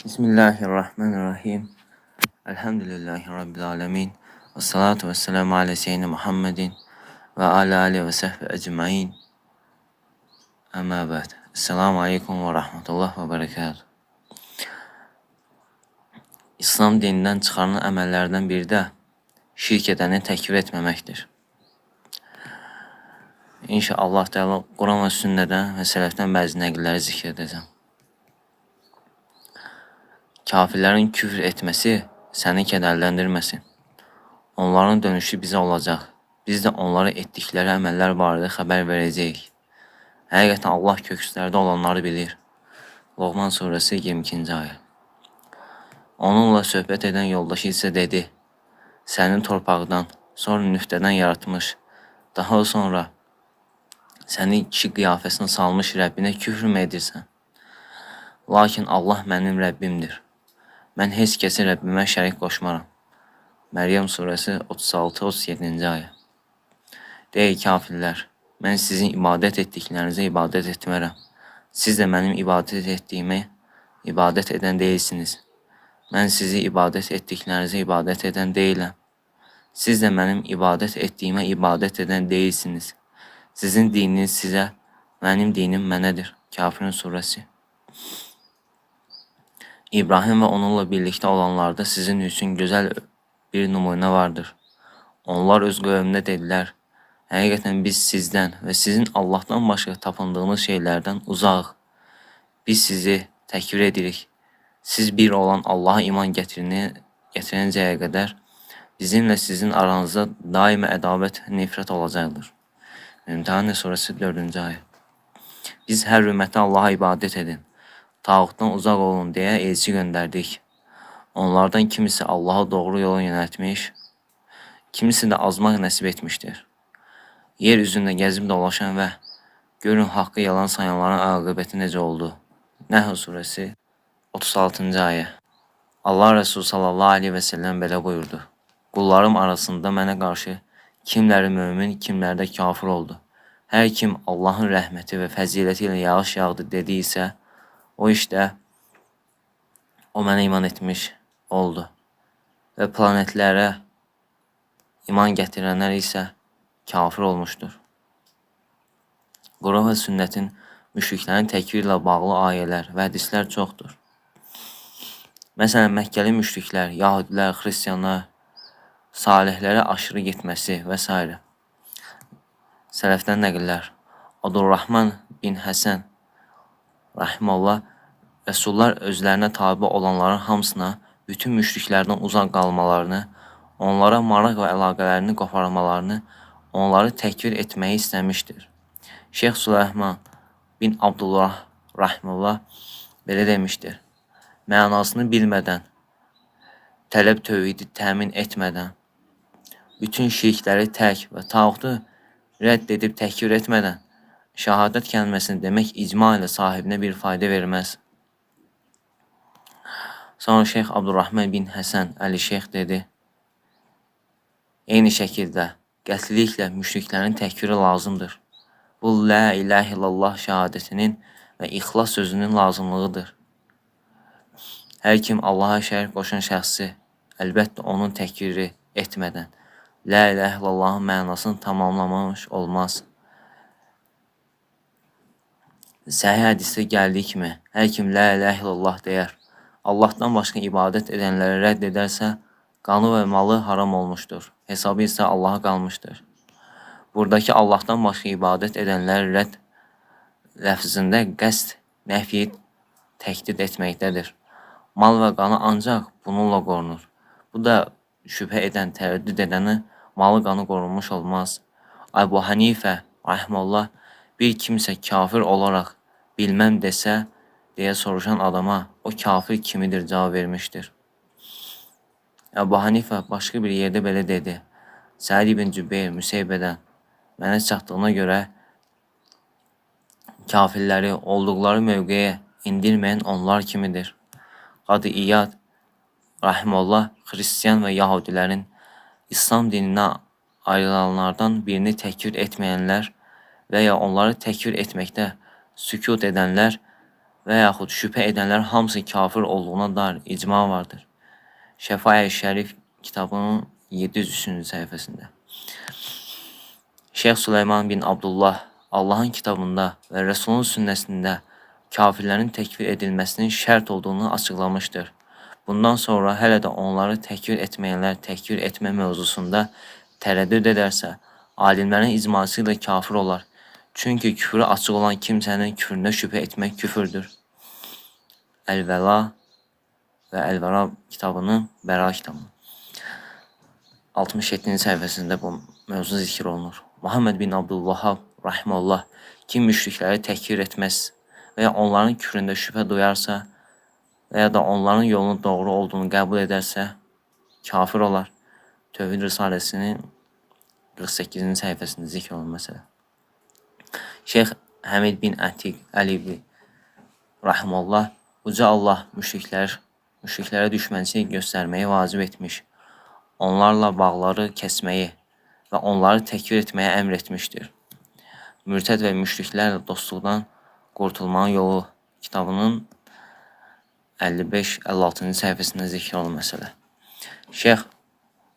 Bismillahirrahmanirrahim. Elhamdülillahi Rabbil alemin. Ve salatu ve selamu ala seyyidina Muhammedin ve ala alihi ve sahbihi ecmain. Amma ba'd. Esselamu aleyküm ve rahmetullah ve berekatuhu. İslam dinindən çıxarılan əməllərdən biri də şirk edəni təkfir etməməkdir. İnşallah Teala Quran və sünnədən və sələfdən bəzi nəqilləri zikr edəcəm. Kafirlərin küfr etməsi səni kədərləndirməsin. Onların dönüşü bizə olacaq. Biz də onlara etdikləri əməllər barədə xəbər verəcəyik. Həqiqətən Allah kökslərdə olanları bilir. Loğman surəsi 22-ci ayə. Onunla söhbət edən yoldaşı isə dedi: Səni torpaqdan, sonra nüftədən yaratmış, daha sonra səni kişi qiyafəsinə salmış Rəbbinə küfr mü edirsən? Lakin Allah mənim Rəbbimdir. Mən heç kəsi Rəbbimə şərik qoşmaram. Məryəm surəsi 36-37-ci ayə. Deyil kafirlər, mən sizin ibadət etdiklərinizə ibadət etmərəm. Siz də mənim ibadət etdiyimə ibadət edən deyilsiniz. Mən sizi ibadət etdiklərinizə ibadət edən deyiləm. Siz də mənim ibadət etdiyimə ibadət edən deyilsiniz. Sizin dininiz sizə, mənim dinim mənədir. Kafirin surəsi. İbrahim və onunla birlikdə olanlarda sizin üçün gözəl bir nümunə vardır. Onlar öz qövmünə dedilər: Həqiqətən biz sizdən və sizin Allahdan başqa tapındığınız şeylərdən uzaq. Biz sizi təkfir edirik. Siz bir olan Allaha iman gətirəncəyə qədər bizimlə sizin aranızda daima ədavət, nifrət olacaqdır. Mümtəhənə surəsi 4-cü ayə. Biz hər ümmətə Allaha ibadət edin, tağutdan uzaq olun deyə elçi göndərdik. Onlardan kimisi Allaha doğru yola yönəltmiş, kimisi də azmaq nəsib etmişdir. Yer üzündə gəzib dolaşan və görün haqqı yalan sayanların aqibəti necə oldu. Nəhl surəsi 36-cı ayə. Allah Resulü sallallahu aleyhi və səlləm belə buyurdu: Qullarım arasında mənə qarşı kimləri mömin, kimləri də kafir oldu. Hər kim Allahın rəhməti və fəziləti ilə yağış yağdı dediysə, o işdə o mənə iman etmiş oldu. Və planetlərə iman gətirənlər isə kafir olmuşdur. Quran və sünnətin müşriklərin təkfirlə bağlı ayələr və hədislər çoxdur. Məsələn, Məkkəli müşriklər, Yahudilər, Xristiyanlar, salihlərə aşırı getməsi və s. Sələfdən nəqillər. Abdurrahman bin Həsən Rahimullah, Rəsullar özlərinə tabi olanların hamısına bütün müşriklərdən uzaq qalmalarını, onlara maraq və əlaqələrini qoparmalarını, onları təkfir etməyi istəmişdir. Şeyx Süleyman bin Abdullah Rahimullah belə demişdir: Mənasını bilmədən, tələb tövhidi təmin etmədən, bütün şirkləri tərk və tağutu rədd edib təkfir etmədən, şəhadət kəlməsini demək icma ilə sahibinə bir fayda verməz. Sonra Şeyx Abdurrahman bin Həsən Əli-Şeyx dedi: Eyni şəkildə, qətiliklə müşriklərin təkfiri lazımdır. Bu, la ilahe illallah şəhadətinin və ixlas sözünün lazımlığıdır. Hər kim Allaha şərik qoşan şəxsi, əlbəttə onun təkfiri etmədən, la ilahe illallahın mənasını tamamlamamış olmaz. Səhih hədisdə gəldiyi kimi, hər kim la ilahe illallah deyər, Allahdan başqa ibadət edənləri rədd edərsə, qanı və malı haram olmuşdur, hesabı isə Allaha qalmışdır. Buradakı Allahdan başqa ibadət edənləri rədd ləfzində qəsd nəfiyi təhdid etməkdədir. Mal və qanı ancaq bununla qorunur. Bu da şübhə edən, tərəddüd edəni malı qanı qorunmuş olmaz. Əbu Hanifə Rahimullah bir kimsə kafir olaraq bilməm desə, deyə soruşan adama o kafir kimidir cavab vermişdir. Əbu Hanifə başqa bir yerdə belə dedi: Səid ibn Cübeyr Müseybədən mənə çatdığına görə kafirləri olduqları mövqeyə indirməyən onlar kimidir. Qadı İyad Rahimullah Xristiyan və Yahudilərin İslam dininə ayrılanlardan birini təkfir etməyənlər və ya onları təkfir etməkdə sükut edənlər və yaxud şübhə edənlər hamısı kafir olduğuna dair icma vardır. Şəfa-i Şərif kitabının 703-cü səhifəsində. Şeyx Süleyman bin Abdullah Allahın kitabında və Rəsulun sünnəsində kafirlərin təkfir edilməsinin şərt olduğunu açıqlamışdır. Bundan sonra hələ də onları təkfir etməyənlər təkfir etmə mövzusunda tərəddüd edərsə, alimlərin icması ilə kafir olar. Çünki küfrü açıq olan kimsənin küfründə şübhə etmək küfürdür. Əl-Vəla və Əl-Vəra kitabının Bəra kitabının 67-ci səhifəsində bu mövzu zikr olunur. Muhammed bin Abdülvahhab rahimehullah kim müşrikləri təkfir etməz və ya onların küfründə şübhə duyarsa və ya da onların yolunun doğru olduğunu qəbul edərsə kafir olar. Tövhid Risaləsinin 48-ci səhifəsində zikr olunur məsələ. Şeyx Həmid bin Ətiq Əlibi rahimehullah Uca Allah müşriklərə düşmənçilik göstərməyi vacib etmiş. Onlarla bağları kəsməyi və onları təkfir etməyə əmr etmişdir. Mürtəd və müşriklərlə dostluqdan qurtulmanın yolu kitabının 55-56-cı səhifəsində zikr olunur məsələ. Şeyx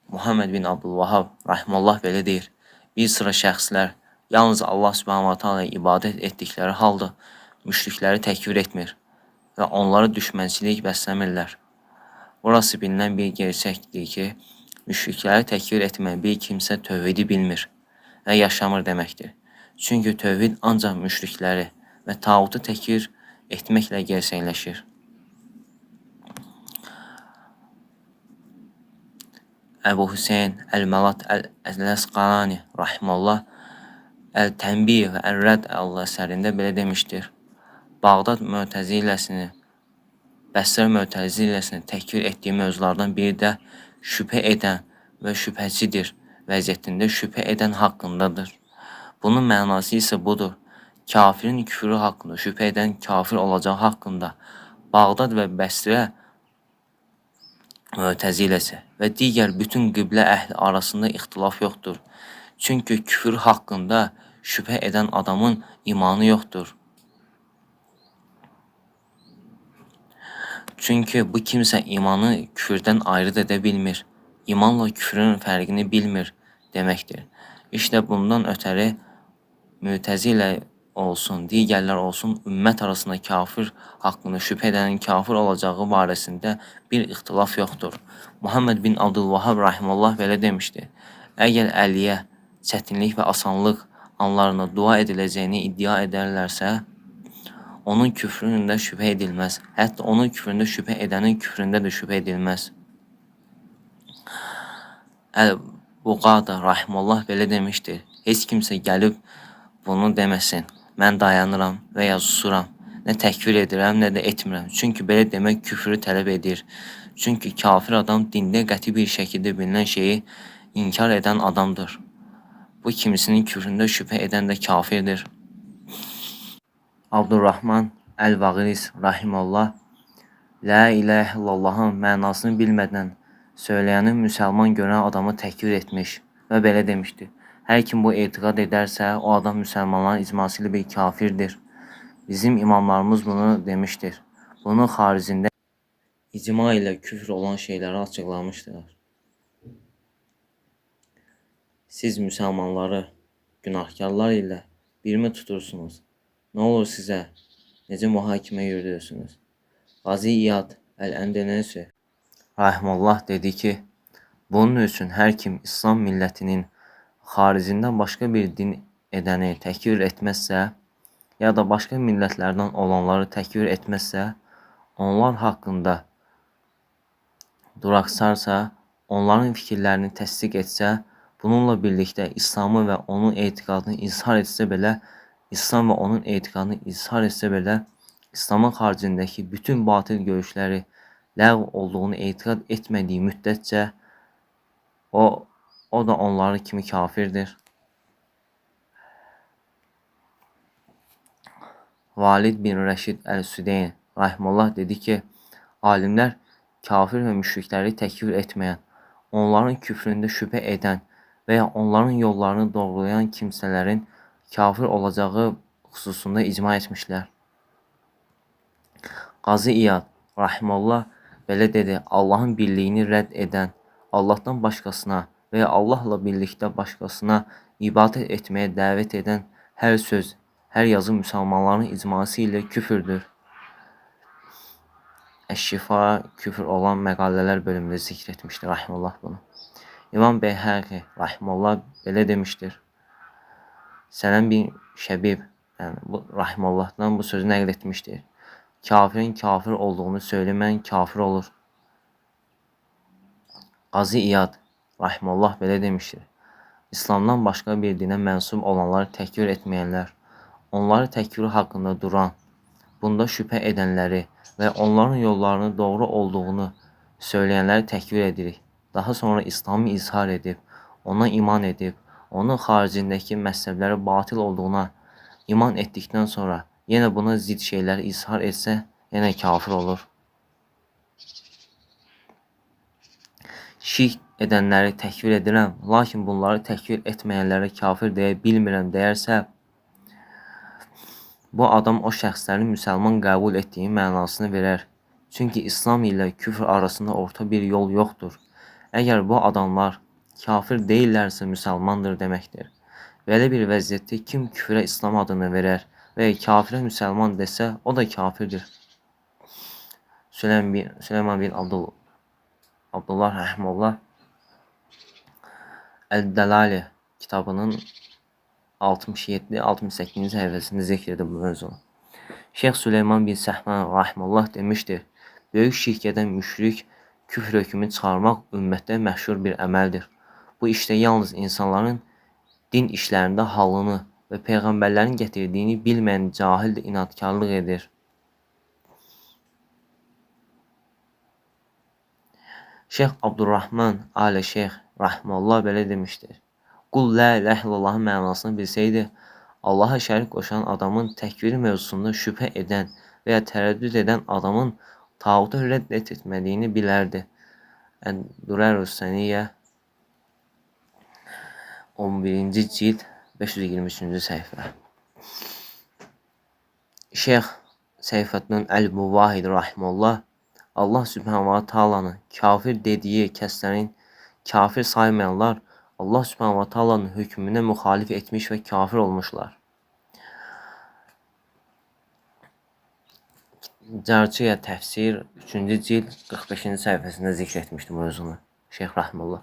Muhammed bin Abdülvahhab rahimehullah belə deyir: bir sıra şəxslər yalnız Allah subhanahu wa ta'ala ibadət etdikləri halda müşrikləri təkfir etmir və onları düşmənçilik bəsləmirlər. Burası bilinən bir gerçəkdir ki, müşrikləri təkfir etmən bir kimsə tövhidi bilmir və yaşamır deməkdir. Çünki tövhid ancaq müşrikləri və tağutu təkfir etməklə gerçəkləşir. Əbu Hüseyn Əl-Məlat Əl-Əsqalani rahimehullah Əl-Tənbih və Əl-Rəd əsərində belə demişdir. Bağdad Mötəziləsini, Bəsrə Mötəziləsini təkfir etdiyi mövzulardan biri də şübhə edən və şübhəçidir vəziyyətində şübhə edən haqqındadır. Bunun mənası isə budur: kafirin küfrü haqqında şübhə edən kafir olacağı haqqında Bağdad və Bəsrə Mötəziləsi və digər bütün qiblə əhli arasında ixtilaf yoxdur. Çünki küfür haqqında şübhə edən adamın imanı yoxdur. Çünki bu kimsə imanı küfürdən ayrı edə bilmir. İmanla küfrün fərqini bilmir deməkdir. İşte bundan ötəri Mütəzilə olsun, digərlər olsun, ümmət arasında kafir haqqında şübhə edənin kafir olacağı barəsində bir ixtilaf yoxdur. Muhammed bin Abdülvahhab rahimehullah belə demişdi: əgər Əliyə çətinlik və asanlıq anlarında dua ediləcəyini iddia edərlərsə, onun küfründə şübhə edilməz. Hətta onun küfründə şübhə edənin küfründə də şübhə edilməz. Əl-Buqada rahimehullah belə demişdir: heç kimsə gəlib bunu deməsin. Mən dayanıram və ya susuram. Nə təkfir edirəm, nə də etmirəm. Çünki belə demək küfrü tələb edir. Çünki kafir adam dində qəti bir şəkildə bilinən şeyi inkar edən adamdır. Bu kimisinin küfründə şübhə edən də kafirdir. Abdurrahman Əl-Vağiris rahimehullah La ilahe illallahın mənasını bilmədən söyləyəni müsəlman görən adamı təkfir etmiş və belə demişdir: hər kim bu etiqad edərsə, o adam müsəlmanların icması ilə bir kafirdir. Bizim imamlarımız bunu demişdir. Bunun xaricində icma ilə küfr olan şeyləri açıqlamışdılar. Siz müsəlmanları günahkarlar ilə birmi tutursunuz? Nə olur sizə? Necə mühakimə yürüdürsünüz? Qazi İyad Əl-Əndənəsi rahimehullah dedi ki, bunun üçün hər kim İslam millətinin xaricindən başqa bir din edəni təkfir etməzsə, ya da başqa millətlərdən olanları təkfir etməzsə, onlar haqqında duraqsarsa, onların fikirlərini təsdiq etsə, bununla birlikdə İslamı və onun etiqadını izhar etsə belə, İslam və onun etiqadını izhar etsə belə, İslamın xaricindəki bütün batil görüşləri ləğv olduğunu etiqad etmədiyi müddətcə o da onları kimi kafirdir. Valid bin Rəşid Əl-Südeyn rahimehullah dedi ki, alimlər kafir və müşrikləri təkfir etməyən, onların küfründə şübhə edən və ya onların yollarını doğrulayan kimsələrin kafir olacağı xüsusunda icma etmişlər. Qazı İyad rahimehullah belə dedi: Allahın birliyini rədd edən, Allahdan başqasına və ya Allahla birlikdə başqasına ibadət etməyə dəvət edən hər söz, hər yazı müsəlmanların icması ilə küfürdür. Əş-Şifa küfür olan məqalələr bölümündə zikr etmişdir rahimehullah bunu. İmam Beyhəqi rahimehullah belə demişdir: Sələm bin Şəbib, yəni bu rahimehullahdan bu sözü nəql etmişdir. Kafirin kafir olduğunu söyləmən kafir olur. Qazı İyad rahimehullah belə demişdir: İslamdan başqa bir dinə mənsub olanları təkfir etməyənlər, onları təkfiri haqqında duran, bunda şübhə edənləri və onların yollarının doğru olduğunu söyləyənləri təkfir edirik. Daha sonra İslamı izhar edib, ona iman edib, onun xaricindəki məzhəbləri batil olduğuna iman etdikdən sonra yenə buna zid şeyləri izhar etsə, yenə kafir olur. Şirk edənləri təkfir edirəm, lakin bunları təkfir etməyənlərə kafir deyə bilmirəm deyərsə, bu adam o şəxslərin müsəlman qəbul etdiyi mənasını verər. Çünki İslam ilə küfr arasında orta bir yol yoxdur. Əgər bu adamlar kafir deyillərsə müsəlmandır deməkdir. Belə bir vəziyyətdə kim küfrə İslam adını verər və kafirə müsəlman desə, o da kafirdir. Süleyman bin Abdullah rahimehullah Əl-Dəlali kitabının 67-68-ci səhifəsində zikr edir bu mövzunu. Şeyx Süleyman bin Səhman rahimehullah demişdir: Böyük şirk edən müşrik küfr hökmü çıxarmaq ümmətdə məşhur bir əməldir. Bu işdə yalnız insanların din işlərində halını və peyğəmbərlərin gətirdiyini bilməyən cahil də inadkarlıq edir. Şeyx Abdurrahman Ali Şeyx rahimehullah belə demişdir: Qul la ilahe illallahın mənasını bilsəydi, Allaha şərik qoşan adamın təkviri mövzusunda şübhə edən və ya tərəddüd edən adamın tağutu rədd etmədiyini bilərdi. Ən-Durərus Səniyyə 11-ci cild 523-cü səhifə. Şeyx Seyfəddin Əl-Muvahid rahimehullah Allah Subhanahu wa Taala'nın kafir dediyi kəslərin kafir saymayanlar Allah Subhanahu wa Taala'nın hökmünə müxalif etmiş və kafir olmuşlar. Carçıya təfsir 3-cü cild 45-ci səhifəsində zikr etmişdi mövzunu Şeyx rahimehullah.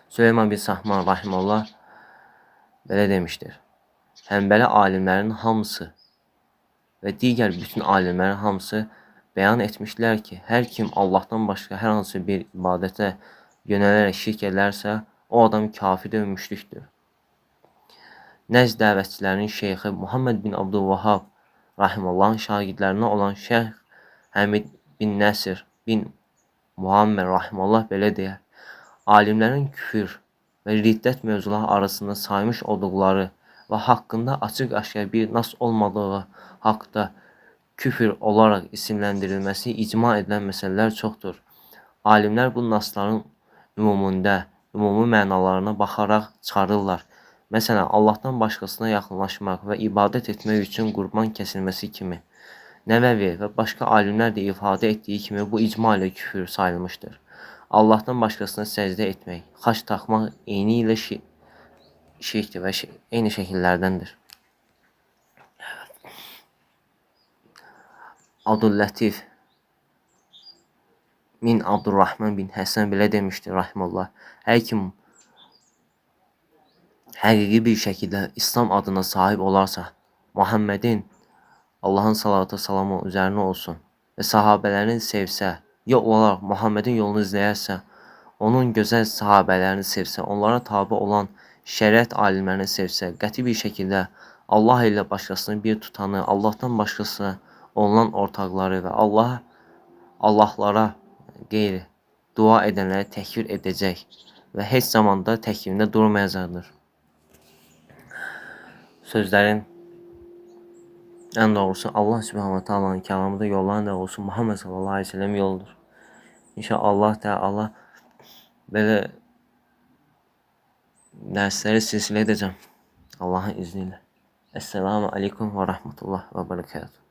Süleyman bin Səhman rahimehullah belə demişdir: Həmbəli alimlərin hamısı və digər bütün alimlərin hamısı bəyan etmişlər ki, hər kim Allahdan başqa hər hansı bir ibadətə yönələrək şirk edərsə, o adam kafir və müşrikdir. Nəcd dəvətçilərinin şeyxi Muhammed bin Abdülvahhab rahimehullahın şagirdlərinə olan Şeyx Həmid bin Nəsir bin Muhammed rahimehullah belə deyər: Alimlərin küfür və riddət mövzuları arasında saymış olduqları və haqqında açıq-aşkar bir nas olmadığı haqda küfür olaraq isimləndirilməsi icma edilən məsələlər çoxdur. Alimlər bu nasların ümumi mənalarına baxaraq çıxarırlar. Məsələn, Allahdan başqasına yaxınlaşmaq və ibadət etmək üçün qurban kəsilməsi kimi. Nəvəvi və başqa alimlər də ifadə etdiyi kimi bu icma ilə küfür sayılmışdır. Allahdan başqasına səcdə etmək, xaç taxmaq eyni ilə şirkdir və eyni şəkillərdəndir. Abdüllətif min Abdurrahman bin Həsən belə demişdir rahimehullah: Hər kim həqiqi bir şəkildə İslam adına sahib olarsa, Muhammedin Allahın salatı salamı üzərinə olsun və sahabələrini sevsə, yol olaraq Muhammedin yolunu izləyərsə, onun gözəl sahabələrini sevsə, onlara tabi olan şəriət alimlərini sevsə, qəti bir şəkildə Allah ilə başqasını bir tutanı, Allahdan başqasına olunan ortaqları və Allahlara qeyri dua edənləri təkfir edəcək və heç zamanda təkfirində durmayacaqdır. Sözlərin ən doğrusu Allah Subhanahu wa Taala'nın kəlamıdır, yolların doğrusu Muhammed sallallahu aleyhi ve sellem yoludur. İnşallah Teala belə dərsləri silsilə edəcəm Allahın izni ilə. Esselamu aleykum və rahmetullah və berekatuhu.